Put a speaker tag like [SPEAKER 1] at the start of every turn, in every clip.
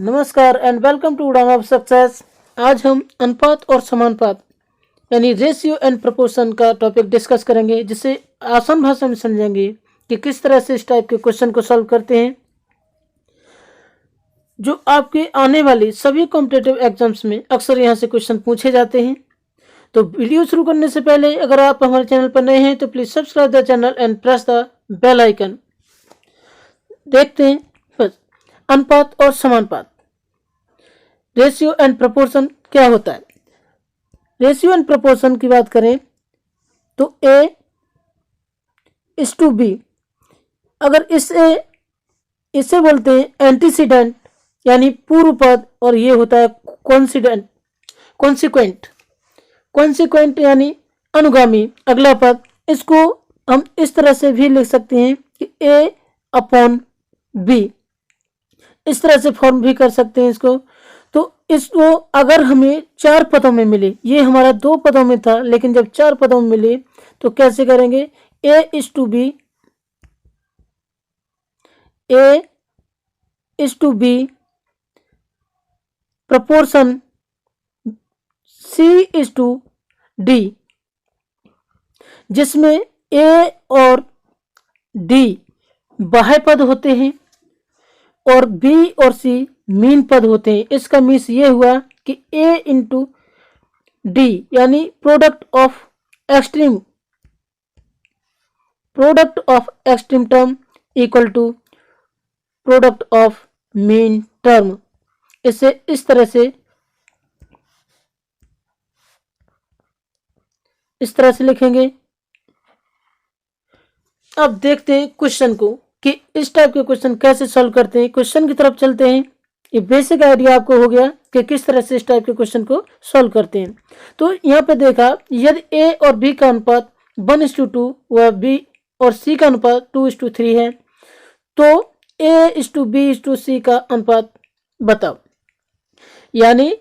[SPEAKER 1] नमस्कार and welcome to उड़ान of success. आज हम अनुपात और समानुपात यानी रेशियो एंड प्रोपोर्शन का टॉपिक डिस्कस करेंगे, जिसे आसान भाषा में समझेंगे कि किस तरह से इस टाइप के क्वेश्चन को सॉल्व करते हैं जो आपके आने वाली सभी कॉम्पिटिटिव एग्जाम्स में अक्सर यहाँ से क्वेश्चन पूछे जाते हैं। तो वीडियो शुरू करने से पहले अगर आप हमारे चैनल पर नए हैं तो please subscribe the channel and press the bell icon. देखते हैं बस अनुपात और समानुपात, रेशियो एंड प्रोपोर्शन क्या होता है। रेशियो एंड प्रोपोर्शन की बात करें तो A:B, अगर इसे बोलते हैं एंटीसीडेंट यानी पूर्व पद, और ये होता है कॉन्सिक्वेंट यानी अनुगामी अगला पद। इसको हम इस तरह से भी लिख सकते हैं कि A/B, इस तरह से फॉर्म भी कर सकते हैं इसको। तो इसको अगर हमें 4 पदों में मिले, ये हमारा 2 पदों में था, लेकिन जब 4 पदों में मिले तो कैसे करेंगे। A:B प्रपोर्शन C:D, जिसमें A और D बाह्य पद होते हैं और B और C मीन पद होते हैं। इसका मीन्स ये हुआ कि A/D यानी product of extreme term equal to product of mean term. इसे इस तरह से लिखेंगे। अब देखते हैं क्वेश्चन को कि इस टाइप के क्वेश्चन कैसे सॉल्व करते हैं। क्वेश्चन की तरफ चलते हैं। ये बेसिक आइडिया आपको हो गया कि किस तरह से इस टाइप के क्वेश्चन को सॉल्व करते हैं। तो यहाँ पे देखा, यदि A और B का अनुपात 1:2 व B और C का अनुपात 2:3 है, तो A/B/C का अनुपात बताओ। यानी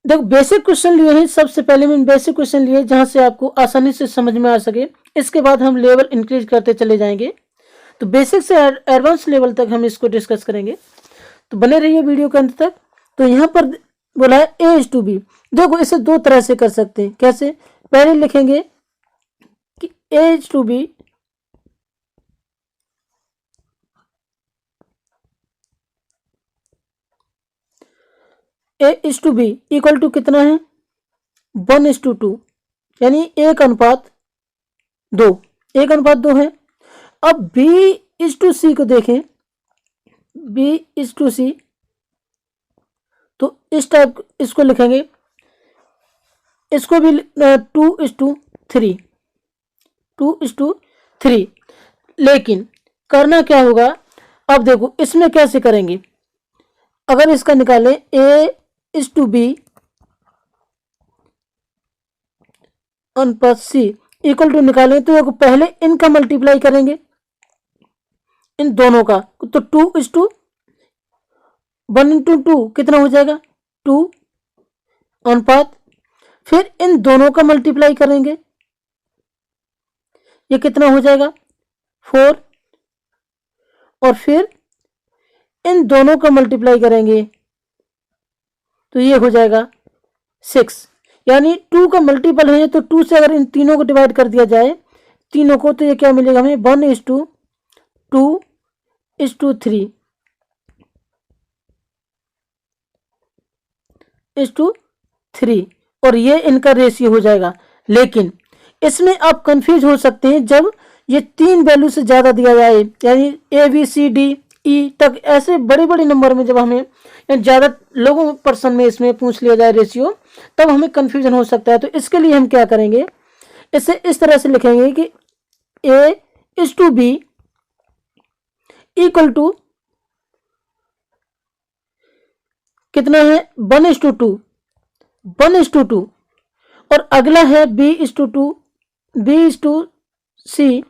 [SPEAKER 1] देखो, बेसिक क्वेश्चन लिए हैं। सबसे पहले मैंने बेसिक क्वेश्चन लिए जहां से आपको आसानी से समझ में आ सके। इसके बाद हम लेवल इंक्रीज करते चले जाएंगे। तो बेसिक से एडवांस लेवल तक हम इसको डिस्कस करेंगे, तो बने रहिए वीडियो के अंत तक। तो यहाँ पर बोला है A/B। देखो, इसे 2 तरह से कर सकते हैं। कैसे? पहले लिखेंगे कि A/B इक्वल टू कितना है 1:2 यानी 1:2 है। अब B/C को देखें, B/C तो इस टाइप इसको लिखेंगे, इसको भी 2:3। लेकिन करना क्या होगा, अब देखो इसमें कैसे करेंगे। अगर इसका निकालें A/B अनुपात C इक्वल टू निकालें, तो देखो पहले इनका मल्टीप्लाई करेंगे, इन दोनों का, तो 1:2 कितना हो जाएगा 2 अनुपात, फिर इन दोनों का मल्टीप्लाई करेंगे, ये कितना हो जाएगा 4, और फिर इन दोनों का मल्टीप्लाई करेंगे तो ये हो जाएगा 6। यानी 2 का मल्टीपल है, तो 2 से अगर इन तीनों को डिवाइड कर दिया जाए, तीनों को, तो ये क्या मिलेगा हमें 1:2:3 और ये इनका रेशियो हो जाएगा। लेकिन इसमें आप कंफ्यूज हो सकते हैं जब ये 3 वैल्यू से ज्यादा दिया जाए, यानी ABCDE तक ऐसे बड़े बड़े नंबर में जब हमें ज्यादा लोगों पर्सन में इसमें पूछ लिया जाए रेशियो, तब हमें कंफ्यूजन हो सकता है। तो इसके लिए हम क्या करेंगे, इसे इस तरह से लिखेंगे कि A/B इक्वल टू कितना है 1:2 और अगला है B/C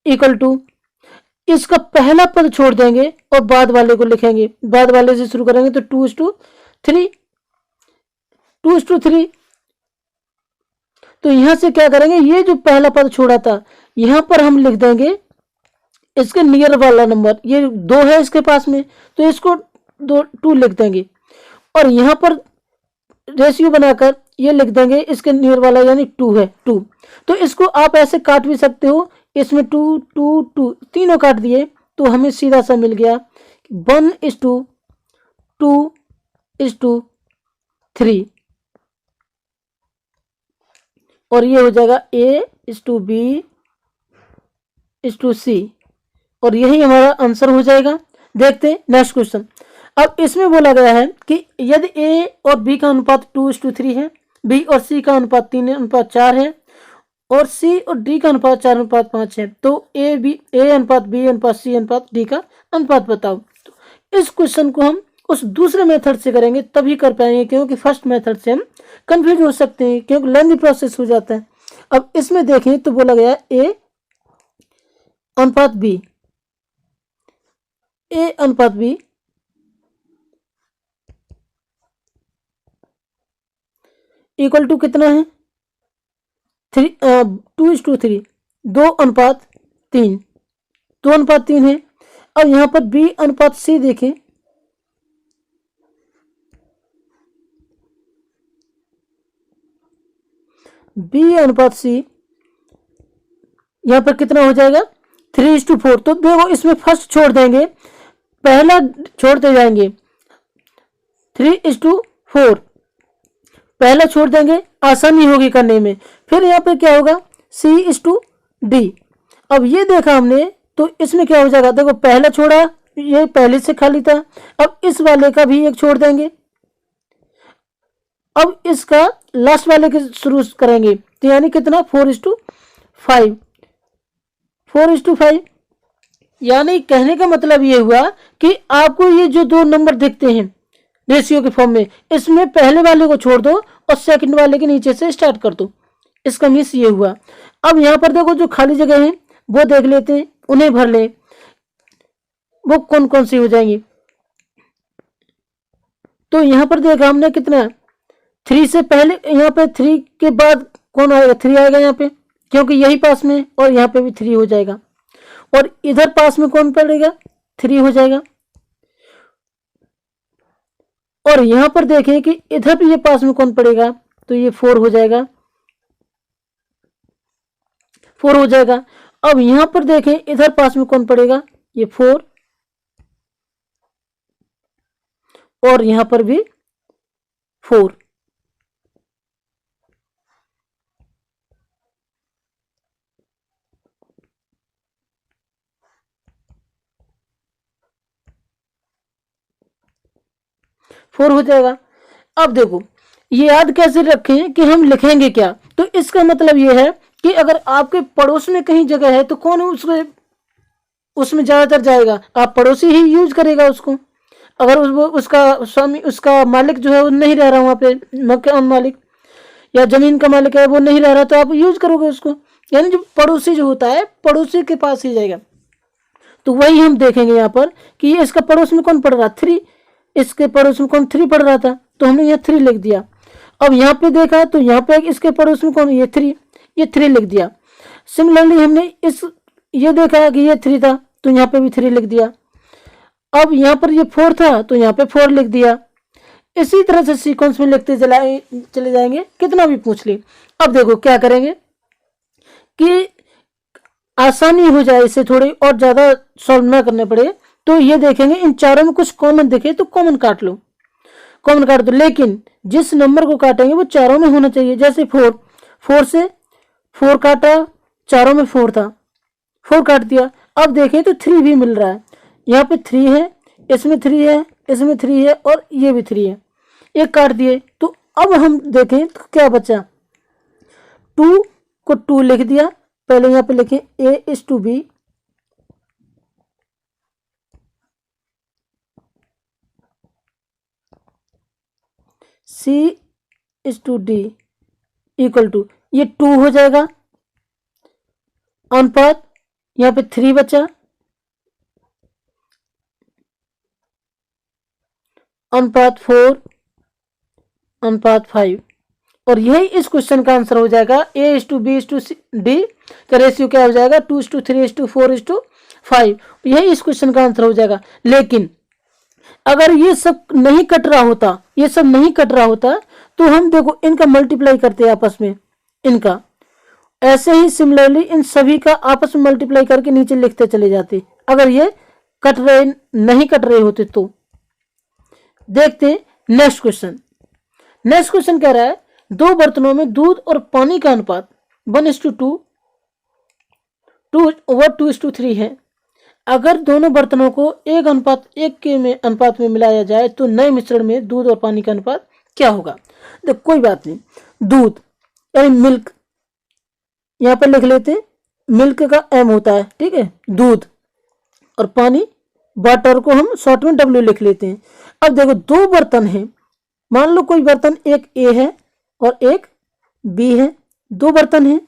[SPEAKER 1] इक्वल टू, इसका पहला पद छोड़ देंगे और बाद वाले को लिखेंगे। बाद वाले से शुरू करेंगे तो 2:3। तो यहां से क्या करेंगे, ये जो पहला पद छोड़ा था यहां पर हम लिख देंगे इसके नियर वाला नंबर, ये 2 है इसके पास में, तो इसको दो 2 लिख देंगे और यहाँ पर रेशियो बनाकर ये लिख देंगे इसके नियर वाला यानी 2 है 2। तो इसको आप ऐसे काट भी सकते हो, इसमें 2 2 2 तीनों काट दिए तो हमें सीधा सा मिल गया 1:2:3 और ये हो जाएगा A:B:C और यही हमारा आंसर हो जाएगा। देखते हैं नेक्स्ट क्वेश्चन। अब इसमें बोला गया है कि यदि A और B का अनुपात 2:3 है, B और C का अनुपात 3:4 है और C और D का अनुपात 4:5 है, तो A अनुपात B अनुपात C अनुपात D का अनुपात बताओ। तो इस क्वेश्चन को हम उस दूसरे मेथड से करेंगे तभी कर पाएंगे, क्योंकि फर्स्ट मेथड से हम कंफ्यूज हो सकते हैं क्योंकि लेंथी प्रोसेस हो जाता है। अब इसमें देखें तो बोला गया A अनुपात B, A अनुपात B इक्वल टू कितना है 2:3 2:3 2:3 है। अब यहाँ पर B अनुपात C देखें, B अनुपात C यहाँ पर कितना हो जाएगा 3:4। तो देखो इसमें फर्स्ट छोड़ देंगे, पहला छोड़ते जाएंगे 3:4 पहला छोड़ देंगे, आसानी होगी करने में। फिर यहाँ पे क्या होगा C:D। अब ये देखा हमने तो इसमें क्या हो जाएगा, देखो पहला छोड़ा ये पहले से खाली था, अब इस वाले का भी एक छोड़ देंगे, अब इसका लास्ट वाले के शुरू करेंगे तो यानी कितना 4:5 4:5। यानी कहने का मतलब ये हुआ कि आपको ये जो दो नंबर दिखते हैं रेशियो के फॉर्म में, इसमें पहले वाले को छोड़ दो और सेकंड वाले के नीचे से स्टार्ट कर दो। इसका मीन्स ये हुआ। अब यहाँ पर देखो जो खाली जगह है वो देख लेते हैं, उन्हें भर ले, वो कौन कौन सी हो जाएंगी। तो यहाँ पर देखा हमने कितना 3 से पहले, यहाँ पे 3 के बाद कौन आएगा 3 आएगा यहाँ पे, क्योंकि यही पास में और यहाँ पे भी 3 हो जाएगा और इधर पास में कौन पड़ेगा 3 हो जाएगा। और यहां पर देखें कि इधर भी ये पास में कौन पड़ेगा तो ये 4 हो जाएगा 4 हो जाएगा। अब यहां पर देखें इधर पास में कौन पड़ेगा ये 4 और यहां पर भी 4। हो जाएगा। अब देखो ये याद कैसे रखें कि हम लिखेंगे क्या, तो इसका मतलब ये है कि अगर आपके पड़ोस में कहीं जगह है तो कौन उसमें ज्यादातर जाएगा, आप पड़ोसी ही यूज करेगा उसको। अगर उसका स्वामी उसका मालिक जो है वो नहीं रह रहा वहां पे, मकान मालिक या जमीन का मालिक है वो नहीं रह रहा तो आप यूज करोगे उसको, यानी जो पड़ोसी जो होता है पड़ोसी के पास ही जाएगा। तो वही हम देखेंगे यहाँ पर कि ये इसका पड़ोस में कौन पड़ रहा 3, इसके पड़ोस में कौन 3 पड़ रहा था तो हमने यहाँ 3 लिख दिया। अब यहाँ पे देखा तो यहाँ पे इसके पड़ोस में कौन ये 3, ये 3 लिख दिया। सिमिलरली हमने ये देखा कि ये 3 था तो यहाँ पे भी 3 लिख दिया। अब यहाँ पर ये 4 था तो यहाँ पे 4 लिख दिया। इसी तरह से सीक्वेंस में लिखते चले जाएंगे, कितना भी पूछ ली। अब देखो क्या करेंगे कि आसानी हो जाए, इससे थोड़ी और ज्यादा सॉल्व ना करने पड़े, तो ये देखेंगे इन चारों में कुछ कॉमन दिखे तो कॉमन काट लो, कॉमन काट दो, लेकिन जिस नंबर को काटेंगे वो चारों में होना चाहिए। जैसे 4 से 4 काटा, चारों में 4 था, 4 काट दिया। अब देखें तो 3 भी मिल रहा है, यहाँ पे 3 है, इसमें 3 है, इसमें 3 है और ये भी 3 है, एक काट दिए। तो अब हम देखें तो क्या बचा, 2 को 2 लिख दिया, पहले यहाँ पे लिखें A:B, C:D इक्वल टू ये 2 हो जाएगा, अनुपात यहाँ पे 3 बचा, अनुपात 4, अनुपात 5 और यही इस क्वेश्चन का आंसर हो जाएगा। A:B:D का रेशियो क्या हो जाएगा 2:3:4:5, यही इस क्वेश्चन का आंसर हो जाएगा। लेकिन अगर ये सब नहीं कट रहा होता, ये सब नहीं कट रहा होता, तो हम देखो इनका मल्टीप्लाई करते आपस में, इनका ऐसे ही सिमिलरली इन सभी का आपस में मल्टीप्लाई करके नीचे लिखते चले जाते, अगर ये कट रहे नहीं कट रहे होते तो। देखते हैं नेक्स्ट क्वेश्चन। नेक्स्ट क्वेश्चन कह रहा है दो बर्तनों में दूध और पानी का अनुपात 1:2 2:3 है। अगर दोनों बर्तनों को 1:1 के अनुपात में मिलाया जाए तो नए मिश्रण में दूध और पानी का अनुपात क्या होगा। तो कोई बात नहीं, दूध यानी मिल्क यहां पर लिख लेते हैं, मिल्क का एम होता है, ठीक है, दूध, और पानी वाटर को हम शॉर्ट में डब्ल्यू लिख लेते हैं। अब देखो दो बर्तन हैं, मान लो कोई बर्तन एक ए है और एक बी है, दो बर्तन हैं।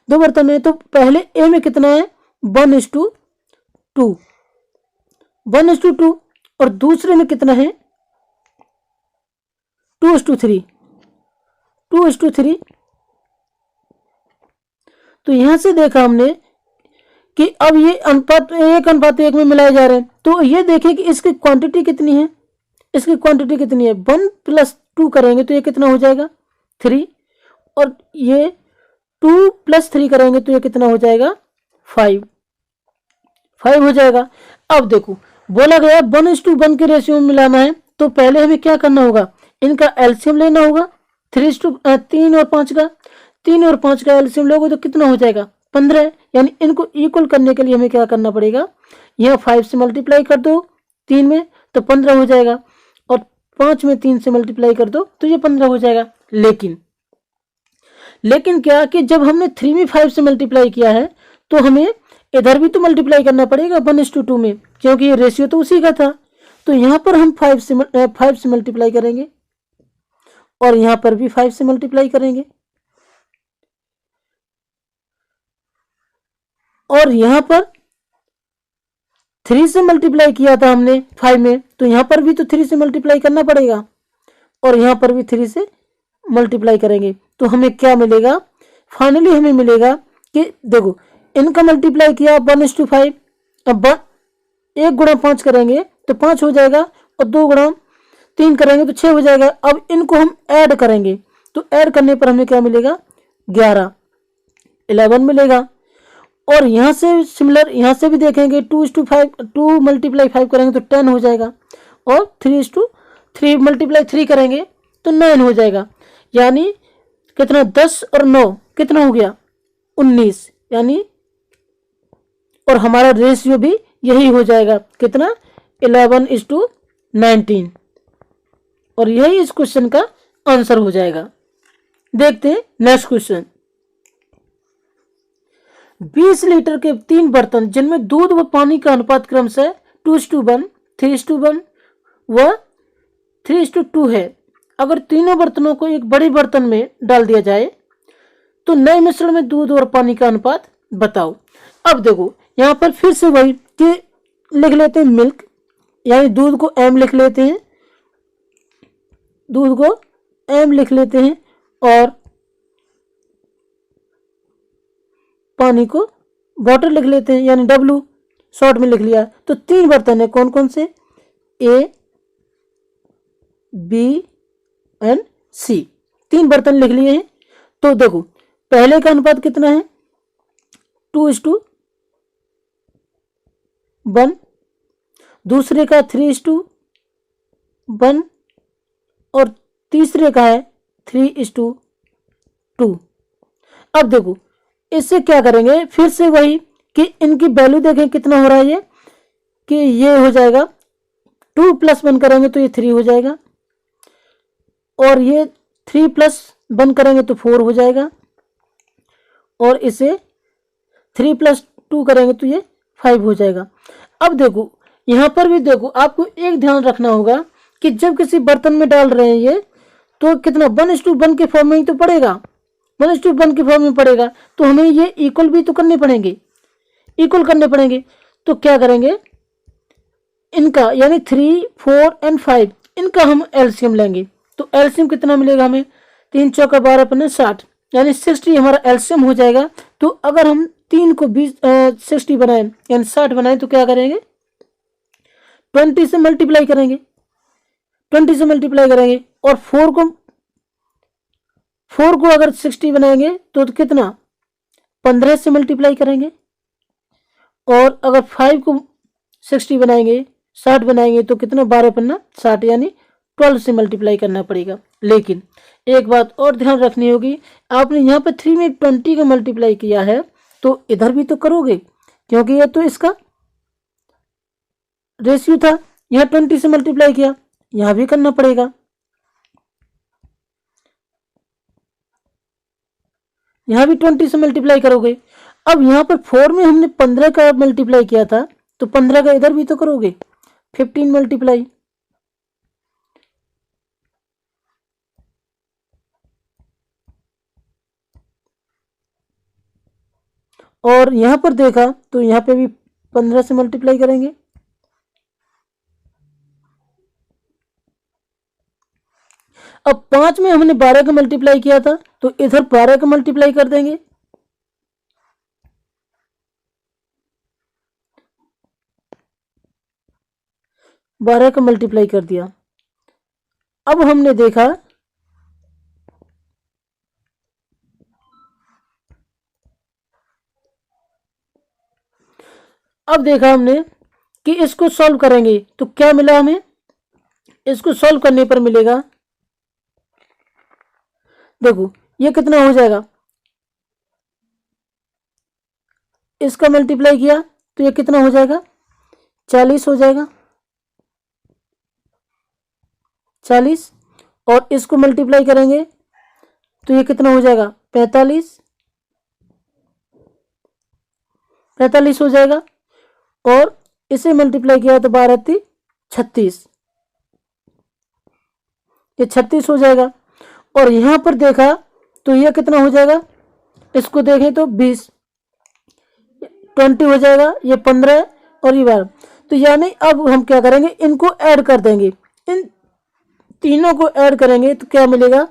[SPEAKER 1] दो बर्तन है तो पहले ए में कितना है 1:2 1:2 और दूसरे में कितना है 2:3 तो यहां से देखा हमने कि अब ये अनुपात 1:1 में मिलाए जा रहे हैं, तो ये देखें कि इसकी क्वांटिटी कितनी है, इसकी क्वांटिटी कितनी है 1 + 2 करेंगे तो ये कितना हो जाएगा 3, और ये 2 + 3 करेंगे तो ये कितना हो जाएगा 5 हो जाएगा। अब देखो बोला गया 1:1 के रेशियो में मिलाना है, तो पहले हमें क्या करना होगा, इनका एलसीएम लेना होगा 3 और 5 का, 3 और 5 का एलसीएम लोगे तो कितना हो जाएगा 15, यानी इनको इक्वल करने के लिए हमें क्या करना पड़ेगा, यहाँ 5 से मल्टीप्लाई कर दो 3 में तो 15 हो जाएगा, और 5 में 3 से मल्टीप्लाई कर दो तो ये 15 हो जाएगा। लेकिन क्या कि जब हमने 3 में 5 से मल्टीप्लाई किया है तो हमें इधर भी तो मल्टीप्लाई करना पड़ेगा 1:2 में, क्योंकि ये रेशियो तो उसी का था। तो यहाँ पर हम 5 से मल्टीप्लाई करेंगे और यहाँ पर भी 5 से मल्टीप्लाई करेंगे, और यहाँ पर 3 से मल्टीप्लाई किया था हमने 5 में, तो यहाँ पर भी तो 3 से मल्टीप्लाई करना पड़ेगा, और यहाँ पर भी 3 से मल्टीप्लाई करेंगे तो हमें क्या मिलेगा, फाइनली हमें मिलेगा कि देखो इनका मल्टीप्लाई किया 1:5, अब 1 × 5 करेंगे तो 5 हो जाएगा, और 2 × 3 करेंगे तो 6 हो जाएगा। अब इनको हम ऐड करेंगे तो ऐड करने पर हमें क्या मिलेगा 11 मिलेगा। और यहाँ से सिमिलर यहाँ से भी देखेंगे 2:5 2 × 5 करेंगे तो 10 हो जाएगा, और 3 × 3 करेंगे तो 9 हो जाएगा, यानी कितना 10 और 9 कितना हो गया 19, यानी और हमारा रेशियो भी यही हो जाएगा कितना 11:19, और यही इस क्वेश्चन का आंसर हो जाएगा। देखते हैं नेक्स्ट क्वेश्चन। 20 लीटर के 3 बर्तन जिनमें दूध व पानी का अनुपात क्रमशः 2:1 3:1 व 3:2 है। अगर तीनों बर्तनों को एक बड़े बर्तन में डाल दिया जाए तो नए मिश्रण में दूध और पानी का अनुपात बताओ। अब देखो यहाँ पर फिर से वही कि लिख लेते हैं मिल्क, यानी दूध को एम लिख लेते हैं, दूध को एम लिख लेते हैं, और पानी को वाटर लिख लेते हैं, यानी डब्ल्यू शॉर्ट में लिख लिया। तो 3 बर्तन है, कौन कौन से, ए बी एंड सी, 3 बर्तन लिख लिए हैं। तो देखो पहले का अनुपात कितना है 2:1, दूसरे का 3:1, और तीसरे का है 3:2। अब देखो इससे क्या करेंगे, फिर से वही कि इनकी वैल्यू देखें कितना हो रहा है, ये कि ये हो जाएगा 2 + 1 करेंगे तो ये 3 हो जाएगा, और ये 3 + 1 करेंगे तो 4 हो जाएगा, और इसे 3 + 2 करेंगे तो ये 5 हो जाएगा। अब देखो यहाँ पर भी देखो आपको एक ध्यान रखना होगा कि जब किसी बर्तन में डाल रहे हैं ये तो कितना 1:1 के फॉर्म में ही तो पड़ेगा, 1:1 के फॉर्म में पड़ेगा, तो हमें ये इक्वल भी तो करने पड़ेंगे, इक्वल करने पड़ेंगे। तो क्या करेंगे, इनका यानी 3 4 और 5 इनका हम एलसीएम लेंगे। तो एलसीएम कितना मिलेगा हमें, 3 × 4 = 12 × 15 = 60, यानी 60 हमारा एलसीएम हो जाएगा। तो अगर हम 3 को 60 बनाए यानी 60 बनाए तो क्या करेंगे, 20 से मल्टीप्लाई करेंगे, 20 से मल्टीप्लाई करेंगे। और 4 को अगर 60 बनाएंगे तो कितना, 15 से मल्टीप्लाई करेंगे। और अगर 5 को 60 बनाएंगे, 60 बनाएंगे तो कितना, 12 पन्ना 60 यानी 12 से मल्टीप्लाई करना पड़ेगा। लेकिन एक बात और ध्यान रखनी होगी, आपने यहाँ पे 3 में 20 का मल्टीप्लाई किया है तो इधर भी तो करोगे, क्योंकि ये तो इसका रेशियो था। यहाँ 20 से मल्टीप्लाई किया, यहाँ भी करना पड़ेगा, यहाँ भी 20 से मल्टीप्लाई करोगे। अब यहाँ पर 4 में हमने 15 का मल्टीप्लाई किया था तो 15 का इधर भी तो करोगे, 15 मल्टीप्लाई। और यहाँ पर देखा तो यहाँ पे भी 15 से मल्टीप्लाई करेंगे। अब 5 में हमने 12 का मल्टीप्लाई किया था तो इधर 12 का मल्टीप्लाई कर देंगे। बारह का मल्टीप्लाई कर दिया। अब हमने देखा हमने कि इसको सॉल्व करेंगे तो क्या मिला हमें, इसको सॉल्व करने पर मिलेगा, देखो ये कितना हो जाएगा, इसका मल्टीप्लाई किया तो ये कितना हो जाएगा, 40 हो जाएगा, 40। और इसको मल्टीप्लाई करेंगे तो ये कितना हो जाएगा, 45 हो जाएगा। और इसे मल्टीप्लाई किया तो 12 36, ये 36 हो जाएगा। और यहां पर देखा तो ये कितना हो जाएगा, इसको देखें तो 20 हो जाएगा, ये 15 और ये 12। तो यानी अब हम क्या करेंगे, इनको ऐड कर देंगे, इन तीनों को ऐड करेंगे तो क्या मिलेगा,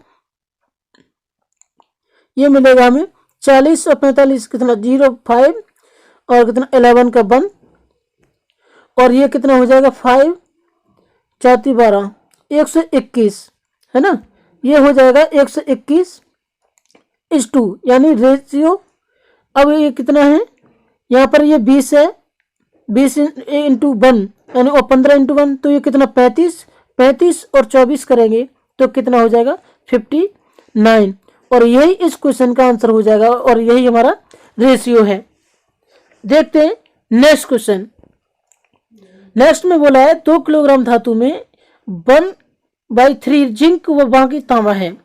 [SPEAKER 1] ये मिलेगा हमें 40 और 45 कितना 0 5 और कितना 11 का 1 और ये कितना हो जाएगा 5 4 12 121 है ना, ये हो जाएगा 121:2 यानी रेशियो। अब ये कितना है, यहाँ पर ये 20 है, 20 इंटू 1 यानी और 15 इंटू 1 तो ये कितना 35 और 24 करेंगे तो कितना हो जाएगा 59। और यही इस क्वेश्चन का आंसर हो जाएगा और यही हमारा रेशियो है। देखते हैं नेक्स्ट क्वेश्चन। नेक्स्ट में बोला है 2 किलोग्राम धातु में 1/3 जिंक व बाकी तांबा है।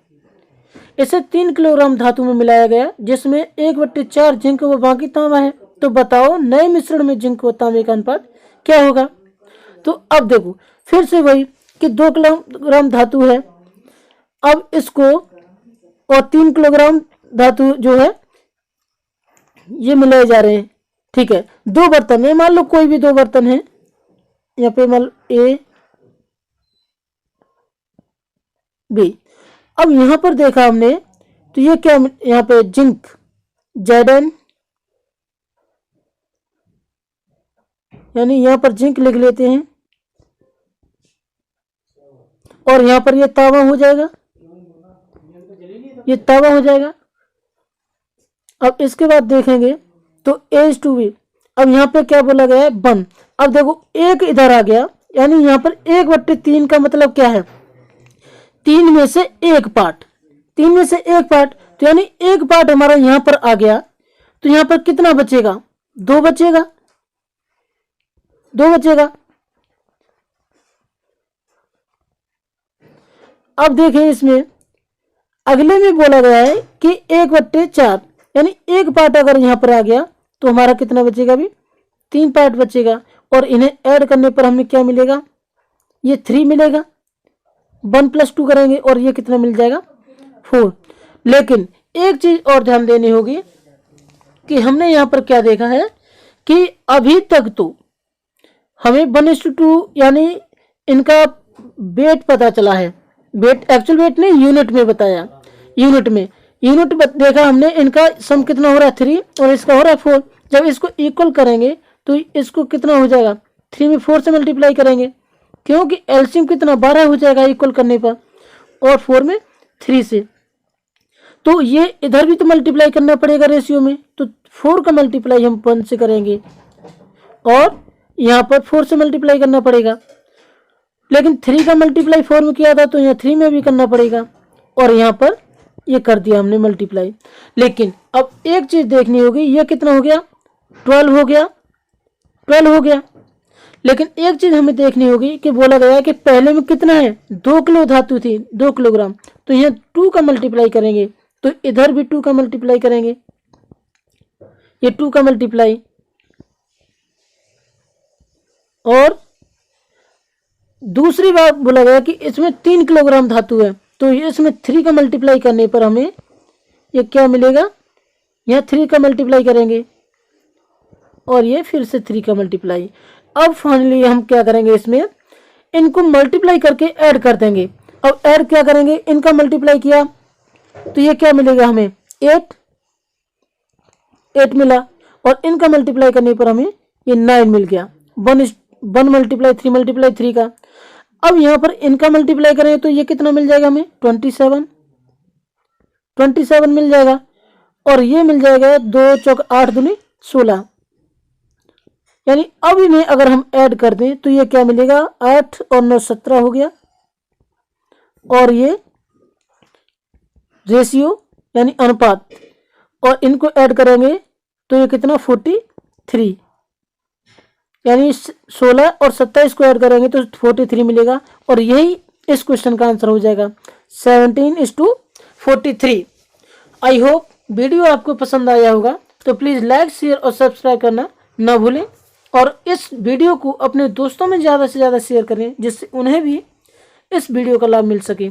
[SPEAKER 1] इसे 3 किलोग्राम धातु में मिलाया गया जिसमें 1/4 जिंक व बाकी तांबा है। तो बताओ नए मिश्रण में जिंक व तांबे का अनुपात क्या होगा। तो अब देखो फिर से वही कि 2 किलोग्राम धातु है, अब इसको और 3 किलोग्राम धातु जो है ये मिलाए जा रहे हैं। ठीक है, 2 बर्तन है, मान लो कोई भी 2 बर्तन है, यहाँ पे मान लो ए बी। अब यहां पर देखा हमने तो ये क्या, यहाँ पे जिंक Zn यानी यहाँ पर जिंक लिख लेते हैं और यहाँ पर ये तांबा हो जाएगा, ये तांबा हो जाएगा। अब इसके बाद देखेंगे तो H2B। अब यहाँ पे क्या बोला गया है 1। अब देखो एक इधर आ गया यानी यहाँ पर 1/3 का मतलब क्या है, 3 में से 1 पार्ट, 3 में से 1 पार्ट तो यानी 1 पार्ट हमारा यहाँ पर आ गया तो यहाँ पर कितना बचेगा, 2 बचेगा, 2 बचेगा। अब देखें इसमें अगले में बोला गया है कि 1/4 यानी 1 पार्ट अगर यहाँ पर आ गया तो हमारा कितना बचेगा, अभी 3 पार्ट बचेगा। और इन्हें ऐड करने पर हमें क्या मिलेगा, ये 3 मिलेगा, 1 + 2 करेंगे और ये कितना मिल जाएगा 4। लेकिन एक चीज और ध्यान देनी होगी कि हमने यहाँ पर क्या देखा है कि अभी तक तो हमें 1:2 यानी इनका वेट पता चला है, वेट एक्चुअल वेट नहीं यूनिट में बताया, यूनिट में यूनिट देखा हमने, इनका सम कितना हो रहा है 3 और इसका हो रहा है 4। जब इसको इक्वल करेंगे तो इसको कितना हो जाएगा, 3 में 4 से मल्टीप्लाई करेंगे, क्योंकि एलसीएम कितना 12 हो जाएगा इक्वल करने पर, और 4 में 3 से। तो ये इधर भी तो मल्टीप्लाई करना पड़ेगा रेशियो में, तो 4 का मल्टीप्लाई हम 1 से करेंगे और यहाँ पर 4 से मल्टीप्लाई करना पड़ेगा। लेकिन 3 का मल्टीप्लाई 4 में किया था तो यहाँ 3 में भी करना पड़ेगा, और यहाँ पर ये कर दिया हमने मल्टीप्लाई। लेकिन अब एक चीज देखनी होगी, ये कितना हो गया, 12 हो गया, 12 हो गया। लेकिन एक चीज हमें देखनी होगी कि बोला गया है कि पहले में कितना है, 2 किलो धातु थी, 2 किलोग्राम, तो यहाँ 2 का मल्टीप्लाई करेंगे, तो इधर भी 2 का मल्टीप्लाई करेंगे, ये 2 का मल्टीप्लाई, और दूसरी बात बोला गया कि इसमें 3 किलोग्राम धातु है, तो इसमें 3 का मल्टीप्लाई करने पर हमें ये क्या मिलेगा, यहाँ 3 का मल्टीप्लाई करेंगे और ये फिर से 3 का मल्टीप्लाई। अब फाइनली हम क्या करेंगे, इसमें इनको मल्टीप्लाई करके ऐड कर देंगे। अब ऐड क्या करेंगे, इनका मल्टीप्लाई किया तो ये क्या मिलेगा हमें, 8 मिला, और इनका मल्टीप्लाई करने पर हमें ये 9 मिल गया। 1 मल्टीप्लाई 3 का। अब यहाँ पर इनका मल्टीप्लाई करें तो ये कितना मिल जाएगा हमें, 27 मिल जाएगा, और ये मिल जाएगा 2 चौक 8 दूनी 16। यानी अब इन्हें अगर हम ऐड कर दें तो ये क्या मिलेगा, 8 और 9 17 हो गया, और ये रेशियो यानी अनुपात, और इनको ऐड करेंगे तो ये कितना 43, यानी 16 और 27 को ऐड करेंगे तो 43 मिलेगा, और यही इस क्वेश्चन का आंसर हो जाएगा 17:43। आई होप वीडियो आपको पसंद आया होगा, तो प्लीज़ लाइक शेयर और सब्सक्राइब करना ना भूलें, और इस वीडियो को अपने दोस्तों में ज़्यादा से ज़्यादा शेयर करें जिससे उन्हें भी इस वीडियो का लाभ मिल सके।